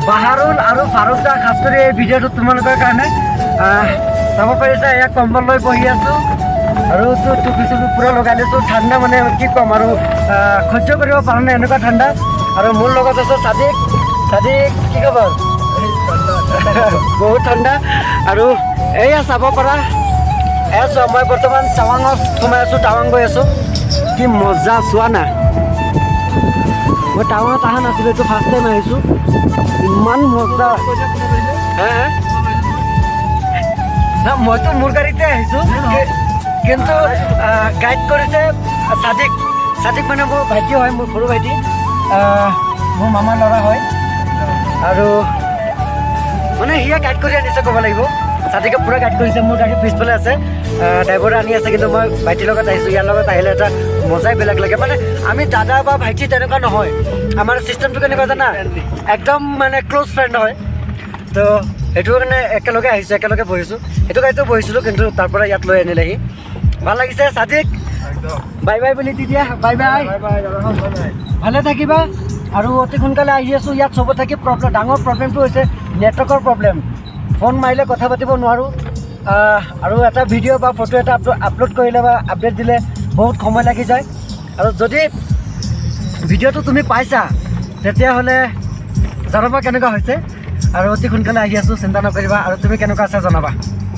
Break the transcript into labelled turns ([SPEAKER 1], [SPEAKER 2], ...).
[SPEAKER 1] বাহাৰুল আৰু ফাৰুক দা খাস কৰি এই ভিডিঅ'টো তোমালোকৰ কাৰণে চাব পাৰিছা এয়া কম্বল লৈ বহি আছোঁ আৰু টুপি চুপি পূৰা লগাই লৈছোঁ ঠাণ্ডা মানে কি ক'ম আৰু সহ্য কৰিব পৰা নাই এনেকুৱা ঠাণ্ডা আৰু মোৰ লগত আছে সাদিক কি খবৰ বহুত ঠাণ্ডা আৰু এয়া চাব পৰা এয়া চোৱা মই বৰ্তমান টাৱাঙত সোমাই আছোঁ টাৱাং গৈ আছোঁ কি মজা চোৱা না মই টাৱাঙত অহা নাছিলোঁ এইটো ফাৰ্ষ্ট টাইম আহিছোঁ ইমান মজা মইতো মোৰ গাড়ীতে আহিছোঁ কিন্তু গাইড কৰিছে সাদিক মানে মোৰ ভাইটি হয় মোৰ সৰু ভাইটি মোৰ মামাৰ ল'ৰা হয় আৰু মানে সিয়ে গাইড কৰি আনিছে ক'ব লাগিব সাদিকে পূৰা গাইড কৰিছে মোৰ গাড়ী পিছফালে আছে ড্ৰাইভাৰে আনি আছে কিন্তু মই ভাইটিৰ লগত আহিছোঁ ইয়াৰ লগত আহিলে এটা মজাই বেলেগ লাগে মানে আমি দাদা বা ভাইটি তেনেকুৱা নহয় আমাৰ চিষ্টেমটো কেনেকুৱা জানা একদম মানে ক্ল'জ ফ্ৰেণ্ড হয় তো সেইটো কাৰণে একেলগে আহিছোঁ একেলগে বহিছোঁ সেইটো গাড়ীতো বহিছিলোঁ কিন্তু তাৰ পৰা ইয়াত লৈ আনিলেহি ভাল লাগিছে সাদিক বাই বাই বুলি তেতিয়া বাই বাই ভালে থাকিবা আৰু অতি সোনকালে আহি আছোঁ ইয়াত চবত থাকি ডাঙৰ প্ৰব্লেমটো হৈছে নেটৱৰ্কৰ প্ৰব্লেম ফোন মাৰিলে কথা পাতিব নোৱাৰোঁ আৰু এটা ভিডিঅ' বা ফটো এটা আপলোড কৰিলে বা আপডেট দিলে বহুত সময় লাগি যায় আৰু যদি ভিডিঅ'টো তুমি পাইছা তেতিয়াহ'লে জনাবা কেনেকুৱা হৈছে আৰু অতি সোনকালে আহি আছোঁ চিন্তা নকৰিবা আৰু তুমি কেনেকুৱা আছা জনাবা